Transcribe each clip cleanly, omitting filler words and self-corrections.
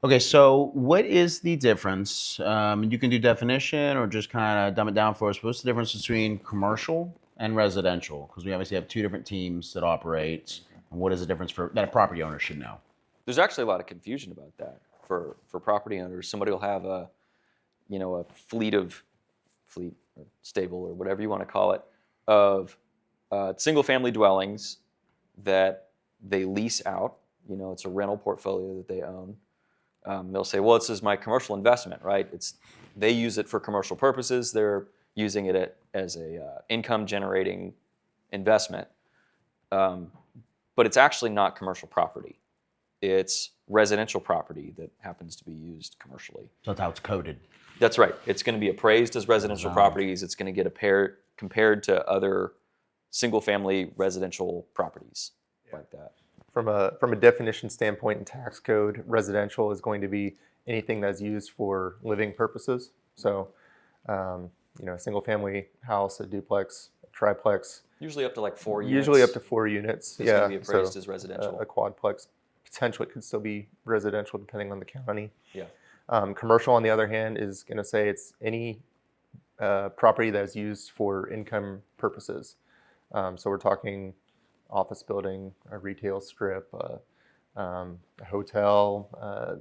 Okay, so what is the difference? You can do definition or just kind of dumb it down for us. What's the difference between commercial and residential? Because we obviously have two different teams that operate. And what is the difference for that a property owner should know? There's actually a lot of confusion about that for property owners. Somebody will have a fleet or stable or whatever you want to call it of single family dwellings that they lease out. It's a rental portfolio that they own. They'll say, well, this is my commercial investment, right? They use it for commercial purposes. They're using it as a income generating investment. But it's actually not commercial property. It's residential property that happens to be used commercially. So that's how it's coded. That's right. It's going to be appraised as residential properties. It's going to get compared to other single-family residential properties like that. From a definition standpoint in tax code, residential is going to be anything that's used for living purposes. So, a single-family house, a duplex, a triplex. Usually up to like 4 units. Usually up to 4 units. It's going to be appraised as residential. A quadplex potentially could still be residential depending on the county. Yeah. Commercial, on the other hand, is going to say it's any property that is used for income purposes. So we're talking office building, a retail strip, a hotel.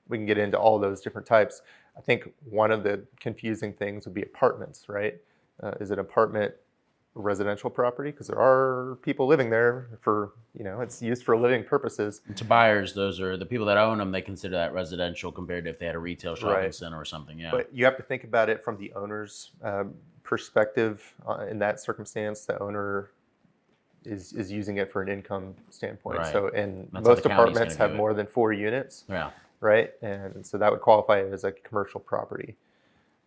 We can get into all those different types. I think one of the confusing things would be apartments, right? Is it apartment residential property? Because there are people living there for, it's used for living purposes. And to buyers, those are the people that own them. They consider that residential compared to if they had a retail shopping center or something. Yeah. But you have to think about it from the owner's perspective. In that circumstance, the owner is using it for an income standpoint. Right. So, and That's how most the county's apartments gonna do have it. more than 4 units. Yeah. Right? And so that would qualify as a commercial property.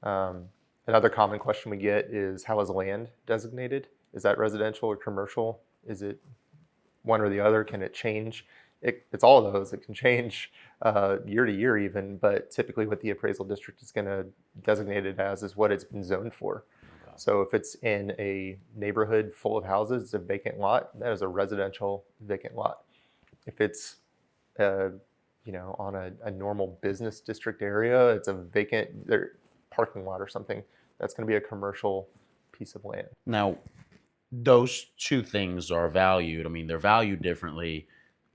Another common question we get is, how is land designated? Is that residential or commercial? Is it one or the other? Can it change? It's all of those. It can change year to year even, but typically what the appraisal district is going to designate it as is what it's been zoned for. Okay. So if it's in a neighborhood full of houses, it's a vacant lot, that is a residential vacant lot. If it's on a normal business district area, it's a vacant parking lot or something, that's going to be a commercial piece of land. Now, those two things are valued. I mean, they're valued differently.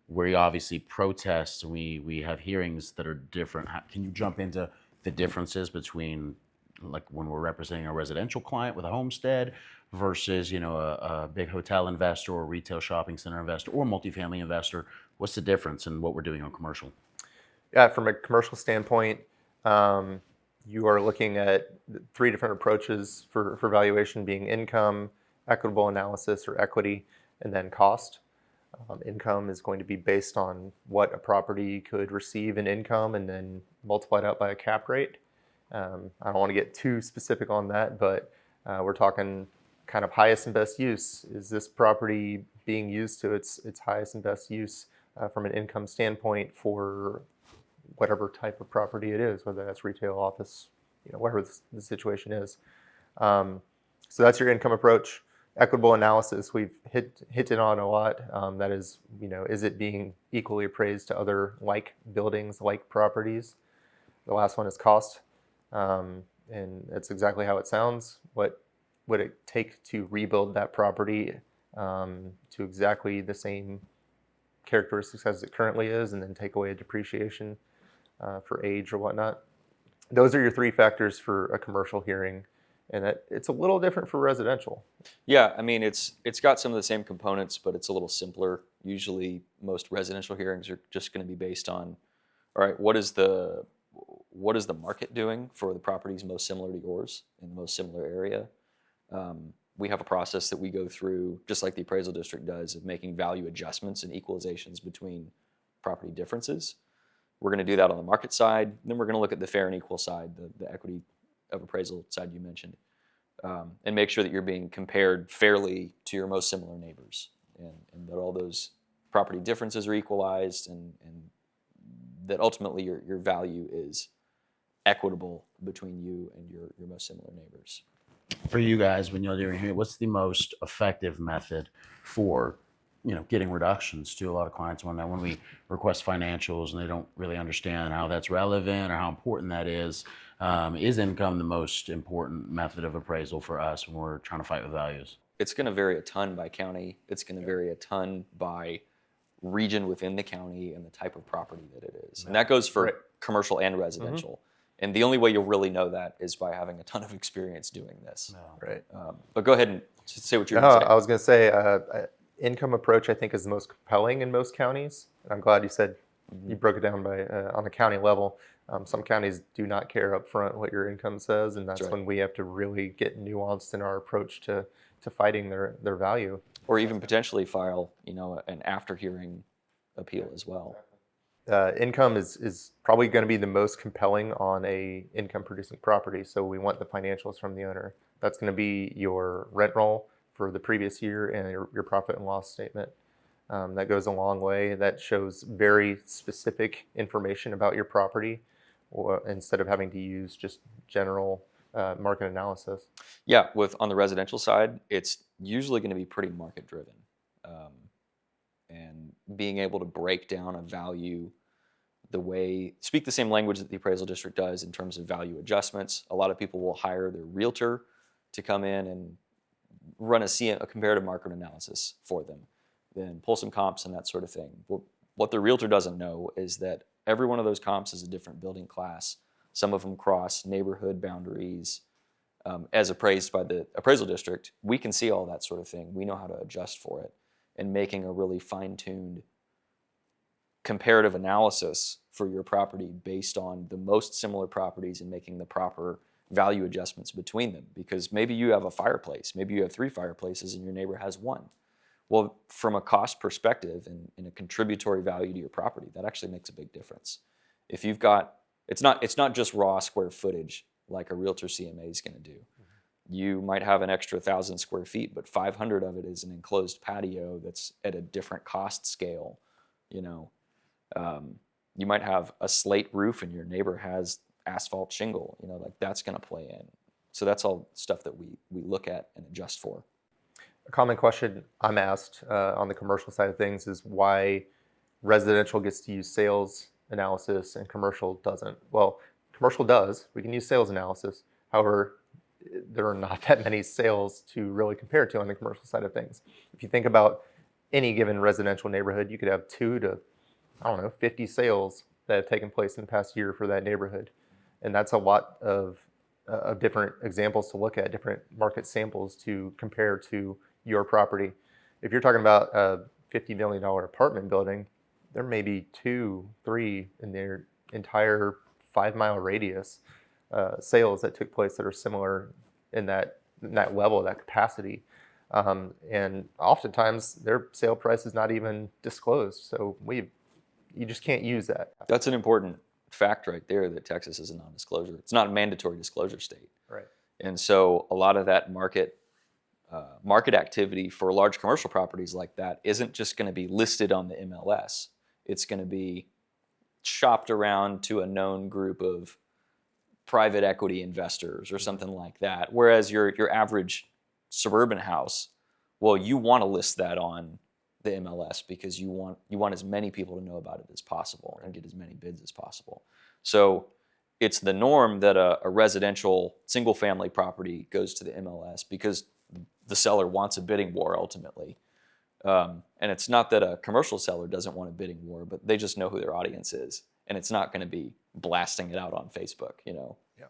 We obviously protest. We have hearings that are different. Can you jump into the differences between, like, when we're representing a residential client with a homestead versus, a big hotel investor or retail shopping center investor or multifamily investor? What's the difference in what we're doing on commercial? Yeah, from a commercial standpoint, you are looking at 3 different approaches for valuation, being income, equitable analysis or equity, and then cost. Income is going to be based on what a property could receive in income and then multiplied out by a cap rate. I don't want to get too specific on that, but we're talking kind of highest and best use. Is this property being used to its highest and best use from an income standpoint for whatever type of property it is, whether that's retail, office, whatever the situation is. So that's your income approach. Equitable analysis, we've hit it on a lot. That is, is it being equally appraised to other like buildings, like properties? The last one is cost. And that's exactly how it sounds. What would it take to rebuild that property to exactly the same characteristics as it currently is, and then take away depreciation for age or whatnot? Those are your 3 factors for a commercial hearing. And it's a little different for residential. Yeah, I mean, it's got some of the same components, but it's a little simpler. Usually, most residential hearings are just going to be based on, all right, what is the market doing for the properties most similar to yours in the most similar area? We have a process that we go through, just like the appraisal district does, of making value adjustments and equalizations between property differences. We're going to do that on the market side. Then we're going to look at the fair and equal side, the equity of appraisal side you mentioned, and make sure that you're being compared fairly to your most similar neighbors, and that all those property differences are equalized, and that ultimately your value is equitable between you and your most similar neighbors. For you guys, when you're doing here, what's the most effective method for getting reductions too. A lot of clients when we request financials and they don't really understand how that's relevant or how important that is income the most important method of appraisal for us when we're trying to fight with values? It's going to vary a ton by county. It's going to vary a ton by region within the county and the type of property that it is. And that goes for Right. commercial and residential. And the only way you'll really know that is by having a ton of experience doing this. Right. But go ahead and say what you're No, going to I say. was going to say income approach I think is the most compelling in most counties. And I'm glad you said you broke it down by on the county level. Some counties do not care up front what your income says, and that's right. when we have to really get nuanced in our approach to fighting their value. Or even potentially file, an after hearing appeal as well. Income is probably going to be the most compelling on a income producing property. So we want the financials from the owner. That's going to be your rent roll for the previous year and your profit and loss statement. That goes a long way. That shows very specific information about your property, instead of having to use just general market analysis. Yeah, on the residential side, it's usually going to be pretty market driven. And being able to break down a value speak the same language that the appraisal district does in terms of value adjustments. A lot of people will hire their realtor to come in and run a comparative market analysis for them, then pull some comps and that sort of thing. What the realtor doesn't know is that every one of those comps is a different building class. Some of them cross neighborhood boundaries. As appraised by the appraisal district, we can see all that sort of thing. We know how to adjust for it. And making a really fine-tuned comparative analysis for your property based on the most similar properties and making the proper value adjustments between them. Because maybe you have a fireplace, maybe you have 3 fireplaces and your neighbor has 1. Well, from a cost perspective and a contributory value to your property, that actually makes a big difference. If you've got, it's not just raw square footage like a realtor CMA is going to do. You might have an extra 1,000 square feet, but 500 of it is an enclosed patio that's at a different cost scale. You might have a slate roof and your neighbor has asphalt shingle. That's going to play in. So that's all stuff that we look at and adjust for. A common question I'm asked on the commercial side of things is why residential gets to use sales analysis and commercial doesn't. Well, commercial does. We can use sales analysis. However, there are not that many sales to really compare to on the commercial side of things. If you think about any given residential neighborhood, you could have 2 to 50 sales that have taken place in the past year for that neighborhood. And that's a lot of different examples to look at, different market samples to compare to your property. If you're talking about a $50 million apartment building, there may be 2, 3 in their entire 5-mile radius sales that took place that are similar in that level, that capacity. And oftentimes their sale price is not even disclosed. So you just can't use that. That's an important fact right there, that Texas is a non-disclosure. It's not a mandatory disclosure state. Right. And so a lot of that market activity for large commercial properties like that isn't just going to be listed on the MLS. It's going to be shopped around to a known group of private equity investors or something like that. Whereas your average suburban house, well, you want to list that on the MLS because you want as many people to know about it as possible and get as many bids as possible. So it's the norm that a residential single family property goes to the MLS because the seller wants a bidding war ultimately. And it's not that a commercial seller doesn't want a bidding war, but they just know who their audience is. And it's not going to be blasting it out on Facebook, Yeah.